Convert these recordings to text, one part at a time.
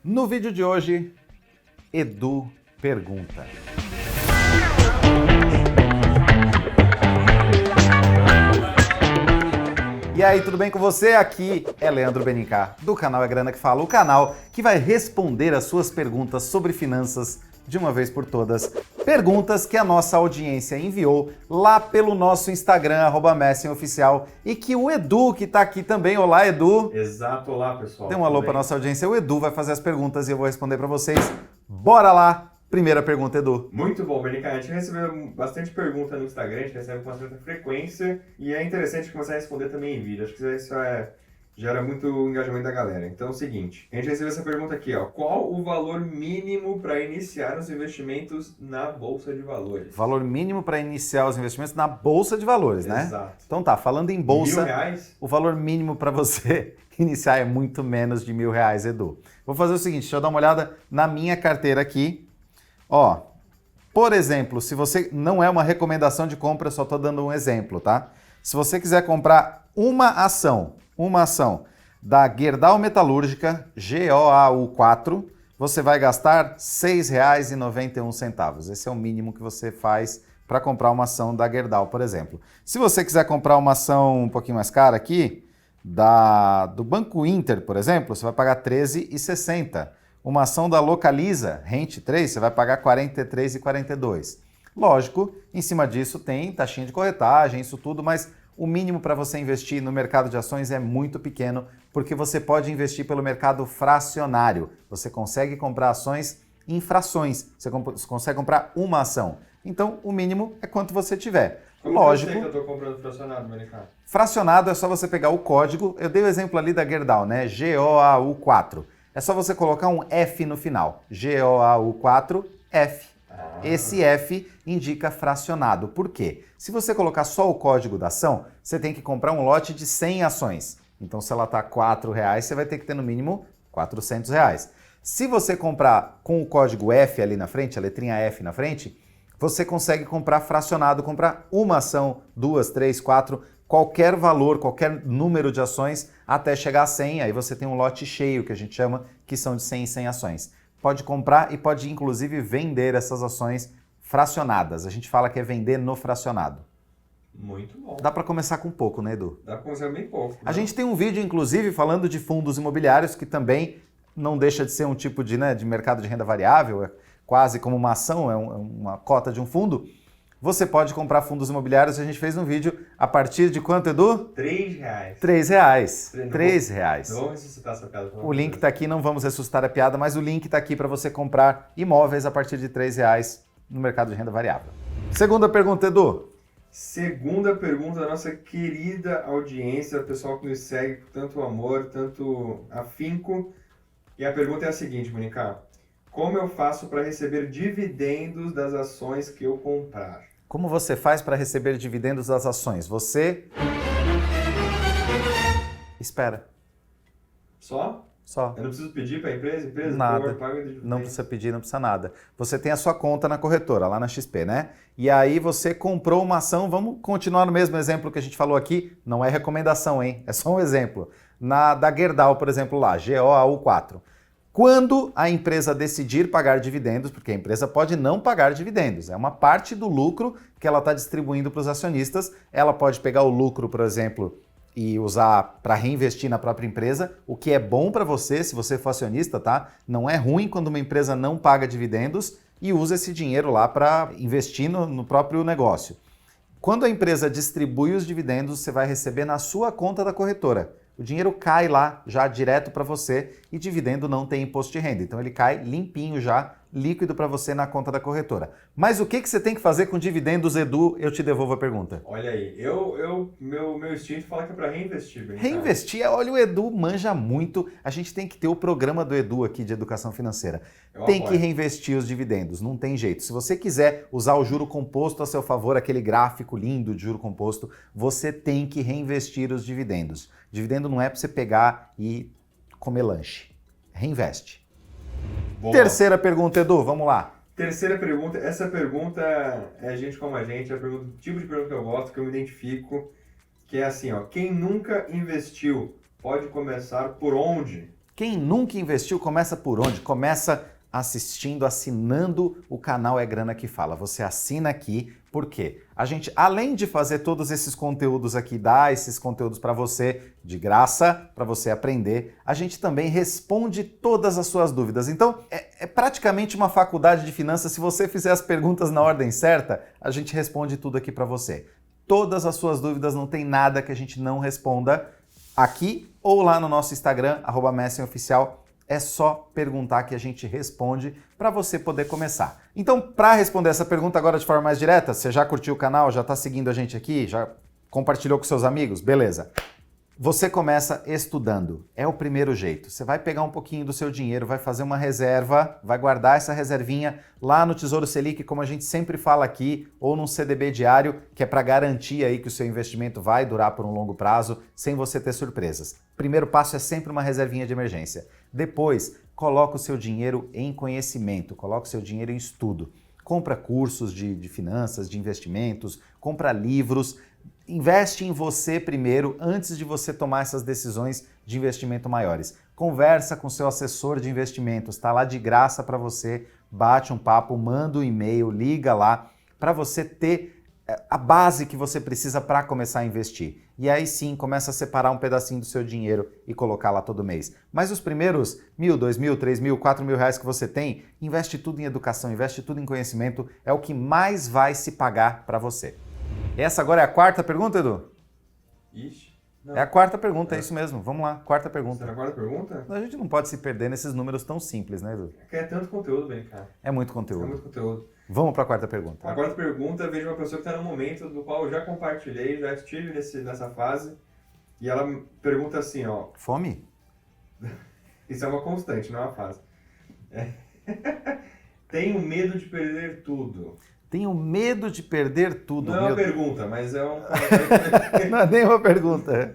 No vídeo de hoje, Edu pergunta. E aí, tudo bem com você? Aqui é Leandro Benincá, do canal É Grana que Fala, o canal que vai responder as suas perguntas sobre finanças de uma vez por todas. Perguntas que a nossa audiência enviou lá pelo nosso Instagram, @messingoficial, e que o Edu, que tá aqui também, olá Edu. Exato, olá pessoal. Dê um alô para nossa audiência, o Edu vai fazer as perguntas e eu vou responder para vocês. Bora lá! Primeira pergunta, Edu. Muito bom, Benincá. A gente recebeu bastante pergunta no Instagram, a gente recebe com certa frequência e é interessante começar a responder também em vídeo. Acho que isso gera muito engajamento da galera. Então é o seguinte, a gente recebeu essa pergunta aqui, ó. Qual o valor mínimo para iniciar os investimentos na Bolsa de Valores? Valor mínimo para iniciar os investimentos na Bolsa de Valores, né? Exato. Então tá, falando em Bolsa, R$1.000? o valor mínimo para você iniciar é muito menos de R$1.000, Edu. Vou fazer o seguinte, deixa eu dar uma olhada na minha carteira aqui. Ó, por exemplo, se você não é uma recomendação de compra, eu só estou dando um exemplo, tá? Se você quiser comprar uma ação da Gerdau Metalúrgica, GOAU4, você vai gastar R$ 6,91. Esse é o mínimo que você faz para comprar uma ação da Gerdau, por exemplo. Se você quiser comprar uma ação um pouquinho mais cara aqui, do Banco Inter, por exemplo, você vai pagar R$ 13,60. Uma ação da Localiza, Rente 3, você vai pagar R$ 43,42. Lógico, em cima disso tem taxinha de corretagem, isso tudo, mas o mínimo para você investir no mercado de ações é muito pequeno, porque você pode investir pelo mercado fracionário. Você consegue comprar ações em frações, você consegue comprar uma ação. Então, o mínimo é quanto você tiver. Como Lógico. que eu estou comprando fracionado, Benincá? Fracionado é só você pegar o código, eu dei o exemplo ali da Gerdau, né? GOAU4. É só você colocar um F no final. GOAU4, F. Esse F indica fracionado. Por quê? Se você colocar só o código da ação, você tem que comprar um lote de 100 ações. Então, se ela está R$ 4,00, você vai ter que ter no mínimo R$ 400. Se você comprar com o código F ali na frente, a letrinha F na frente, você consegue comprar fracionado, comprar uma ação, 2, 3, 4, qualquer valor, qualquer número de ações até chegar a 100, aí você tem um lote cheio, que a gente chama, que são de 100 em 100 ações. Pode comprar e pode inclusive vender essas ações fracionadas. A gente fala que é vender no fracionado. Muito bom. Dá para começar com pouco, né, Edu? Dá para começar bem pouco. Né? A gente tem um vídeo, inclusive, falando de fundos imobiliários, que também não deixa de ser um tipo de mercado de renda variável, é quase como uma ação, é uma cota de um fundo. Você pode comprar fundos imobiliários, a gente fez um vídeo a partir de quanto, Edu? R$3. R$3. Não vamos ressuscitar essa piada. O link está aqui, não vamos ressuscitar a piada, mas o link está aqui para você comprar imóveis a partir de R$3 no mercado de renda variável. Segunda pergunta, Edu. Segunda pergunta da nossa querida audiência, o pessoal que nos segue com tanto amor, tanto afinco. E a pergunta é a seguinte, Benincá. Como eu faço para receber dividendos das ações que eu comprar? Como você faz para receber dividendos das ações? Você espera. Só? Só. Eu não preciso pedir para a empresa? Nada. Não precisa pedir, não precisa nada. Você tem a sua conta na corretora, lá na XP, né? E aí você comprou uma ação, vamos continuar no mesmo exemplo que a gente falou aqui, não é recomendação, hein? É só um exemplo. Da Gerdau, por exemplo, lá, GOAU4. Quando a empresa decidir pagar dividendos, porque a empresa pode não pagar dividendos, é uma parte do lucro que ela está distribuindo para os acionistas, ela pode pegar o lucro, por exemplo, e usar para reinvestir na própria empresa, o que é bom para você, se você for acionista, tá? Não é ruim quando uma empresa não paga dividendos e usa esse dinheiro lá para investir no próprio negócio. Quando a empresa distribui os dividendos, você vai receber na sua conta da corretora. O dinheiro cai lá já direto para você e dividendo não tem imposto de renda. Então ele cai limpinho já, líquido para você na conta da corretora. Mas o que você tem que fazer com dividendos, Edu? Eu te devolvo a pergunta. Olha aí, meu instinto fala que é para reinvestir. Bem, reinvestir, olha, o Edu manja muito. A gente tem que ter o programa do Edu aqui de educação financeira. Tem que reinvestir os dividendos, não tem jeito. Se você quiser usar o juro composto a seu favor, aquele gráfico lindo de juro composto, você tem que reinvestir os dividendos. Dividendo não é para você pegar e comer lanche. Reinveste. Boa. Terceira pergunta, Edu, vamos lá. Terceira pergunta, essa pergunta é gente como a gente, é o tipo de pergunta que eu gosto, que eu me identifico, que é assim, ó, quem nunca investiu pode começar por onde? Quem nunca investiu começa por onde? Começa assistindo, assinando o canal É Grana Que Fala. Você assina aqui, porque a gente, além de fazer todos esses conteúdos aqui, dar esses conteúdos para você de graça, para você aprender, a gente também responde todas as suas dúvidas. Então, é praticamente uma faculdade de finanças. Se você fizer as perguntas na ordem certa, a gente responde tudo aqui para você. Todas as suas dúvidas, não tem nada que a gente não responda aqui ou lá no nosso Instagram, @messenhoficial. É só perguntar que a gente responde para você poder começar. Então, para responder essa pergunta agora de forma mais direta, você já curtiu o canal, já está seguindo a gente aqui, já compartilhou com seus amigos? Beleza. Você começa estudando. É o primeiro jeito. Você vai pegar um pouquinho do seu dinheiro, vai fazer uma reserva, vai guardar essa reservinha lá no Tesouro Selic, como a gente sempre fala aqui, ou num CDB diário, que é para garantir aí que o seu investimento vai durar por um longo prazo, sem você ter surpresas. Primeiro passo é sempre uma reservinha de emergência. Depois, coloca o seu dinheiro em conhecimento, coloca o seu dinheiro em estudo. Compra cursos de finanças, de investimentos, compra livros. Investe em você primeiro, antes de você tomar essas decisões de investimento maiores. Conversa com seu assessor de investimentos, está lá de graça para você, bate um papo, manda um e-mail, liga lá, para você ter a base que você precisa para começar a investir. E aí sim, começa a separar um pedacinho do seu dinheiro e colocar lá todo mês. Mas os primeiros 1.000, 2.000, 3.000, 4.000 reais que você tem, investe tudo em educação, investe tudo em conhecimento, é o que mais vai se pagar para você. Essa agora é a quarta pergunta, Edu? Ixi. Não. É a quarta pergunta, é isso mesmo. Vamos lá, quarta pergunta. Será a quarta pergunta? A gente não pode se perder nesses números tão simples, né, Edu? É que é tanto conteúdo, bem, cara. É muito conteúdo. É muito conteúdo. Vamos para a quarta pergunta. A quarta pergunta veio de uma pessoa que está no momento do qual eu já compartilhei, já estive nessa fase. E ela pergunta assim, ó. Fome? Isso é uma constante, não é uma fase. Tenho medo de perder tudo. Tenho medo de perder tudo. Não é uma pergunta, mas é um... Não é nem uma pergunta.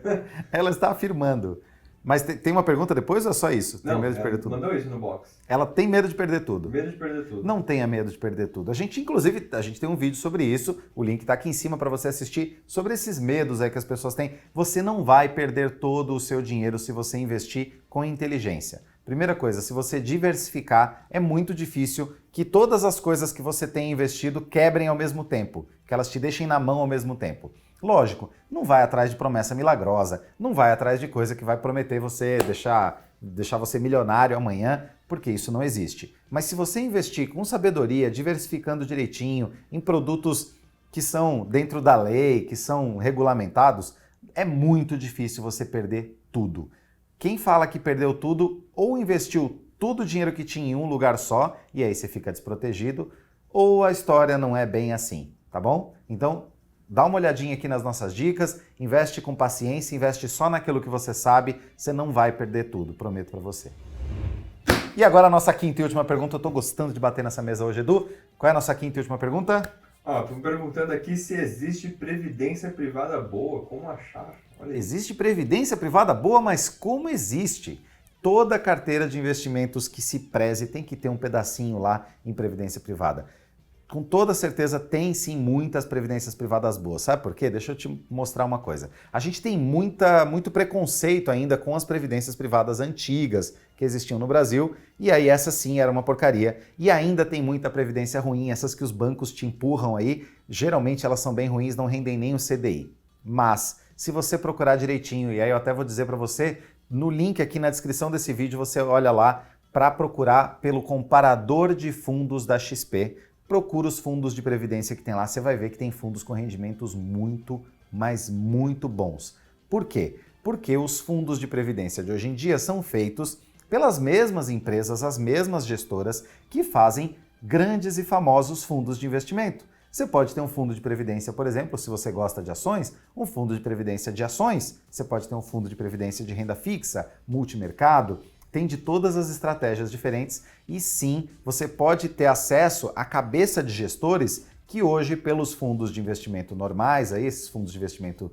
Ela está afirmando. Mas tem uma pergunta depois ou é só isso? Tem medo de perder tudo? Mandou isso no box. Ela tem medo de perder tudo. Medo de perder tudo. Não tenha medo de perder tudo. Inclusive, tem um vídeo sobre isso, o link está aqui em cima para você assistir, sobre esses medos aí que as pessoas têm. Você não vai perder todo o seu dinheiro se você investir com inteligência. Primeira coisa, se você diversificar, é muito difícil que todas as coisas que você tem investido quebrem ao mesmo tempo, que elas te deixem na mão ao mesmo tempo. Lógico, não vai atrás de promessa milagrosa, não vai atrás de coisa que vai prometer você deixar você milionário amanhã, porque isso não existe. Mas se você investir com sabedoria, diversificando direitinho, em produtos que são dentro da lei, que são regulamentados, é muito difícil você perder tudo. Quem fala que perdeu tudo, ou investiu todo o dinheiro que tinha em um lugar só, e aí você fica desprotegido, ou a história não é bem assim, tá bom? Então, dá uma olhadinha aqui nas nossas dicas, investe com paciência, investe só naquilo que você sabe, você não vai perder tudo, prometo pra você. E agora a nossa quinta e última pergunta, eu tô gostando de bater nessa mesa hoje, Edu. Qual é a nossa quinta e última pergunta? Tô me perguntando aqui se existe previdência privada boa, como achar? Olha aí. Existe previdência privada boa, mas como existe? Toda carteira de investimentos que se preze tem que ter um pedacinho lá em previdência privada. Com toda certeza tem sim muitas previdências privadas boas. Sabe por quê? Deixa eu te mostrar uma coisa. A gente tem muito preconceito ainda com as previdências privadas antigas que existiam no Brasil, e aí essa sim era uma porcaria. E ainda tem muita previdência ruim, essas que os bancos te empurram aí, geralmente elas são bem ruins, não rendem nem o CDI. Mas se você procurar direitinho, e aí eu até vou dizer para você, no link aqui na descrição desse vídeo você olha lá para procurar pelo comparador de fundos da XP. Procura os fundos de previdência que tem lá, você vai ver que tem fundos com rendimentos muito, mas muito bons. Por quê? Porque os fundos de previdência de hoje em dia são feitos pelas mesmas empresas, as mesmas gestoras que fazem grandes e famosos fundos de investimento. Você pode ter um fundo de previdência, por exemplo, se você gosta de ações, um fundo de previdência de ações. Você pode ter um fundo de previdência de renda fixa, multimercado. Tem de todas as estratégias diferentes e sim, você pode ter acesso à cabeça de gestores que hoje, pelos fundos de investimento normais, aí, esses fundos de investimento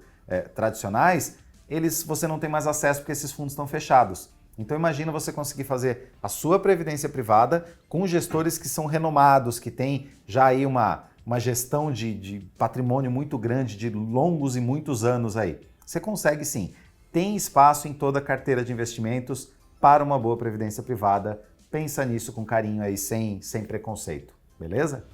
tradicionais, você não tem mais acesso porque esses fundos estão fechados. Então imagina você conseguir fazer a sua previdência privada com gestores que são renomados, que têm já aí uma gestão de patrimônio muito grande, de longos e muitos anos aí. Você consegue sim. Tem espaço em toda a carteira de investimentos para uma boa previdência privada. Pensa nisso com carinho aí, sem preconceito, beleza?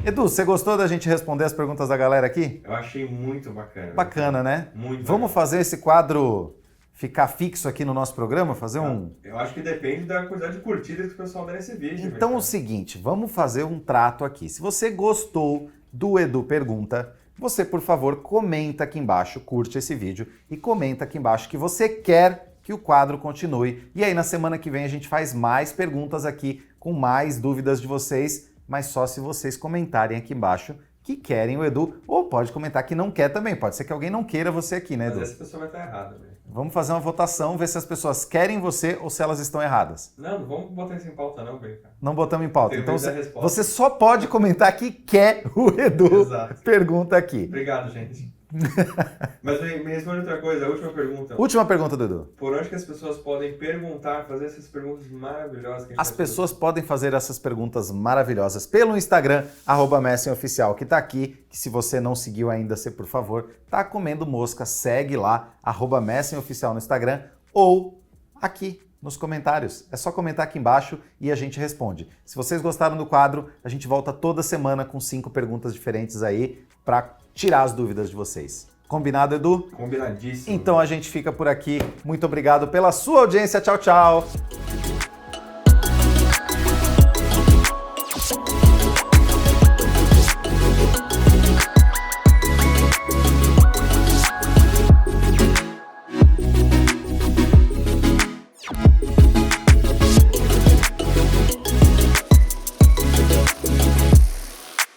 Edu, você gostou da gente responder as perguntas da galera aqui? Eu achei muito bacana. Bacana, né? Muito Vamos bacana. fazer esse quadro ficar fixo aqui no nosso programa? Fazer Eu acho que depende da quantidade de curtidas que o pessoal dá nesse vídeo. Então, velho. o seguinte, vamos fazer um trato aqui. Se você gostou do Edu Pergunta, você, por favor, comenta aqui embaixo, curte esse vídeo e comenta aqui embaixo que você quer que o quadro continue. E aí, na semana que vem, a gente faz mais perguntas aqui, com mais dúvidas de vocês, mas só se vocês comentarem aqui embaixo que querem o Edu, ou pode comentar que não quer também. Pode ser que alguém não queira você aqui, né, Edu? Mas essa pessoa vai estar errada, velho. Vamos fazer uma votação, ver se as pessoas querem você ou se elas estão erradas. Não vamos botar isso em pauta não, velho. Não botamos em pauta. Tenho Então medo da resposta. você só pode comentar que quer o Edu. Exato. Pergunta aqui. Obrigado, gente. Mas me responde outra coisa, a última pergunta. Última pergunta do Edu. Por onde que as pessoas podem perguntar, fazer essas perguntas maravilhosas que a gente As faz pessoas podem fazer essas perguntas maravilhosas pelo Instagram, @messingoficial, que tá aqui, que se você não seguiu ainda, você, por favor, tá comendo mosca, segue lá, @messingoficial no Instagram, ou aqui nos comentários. É só comentar aqui embaixo e a gente responde. Se vocês gostaram do quadro, a gente volta toda semana com 5 perguntas diferentes aí para tirar as dúvidas de vocês. Combinado, Edu? Combinadíssimo. Então a gente fica por aqui. Muito obrigado pela sua audiência. Tchau, tchau.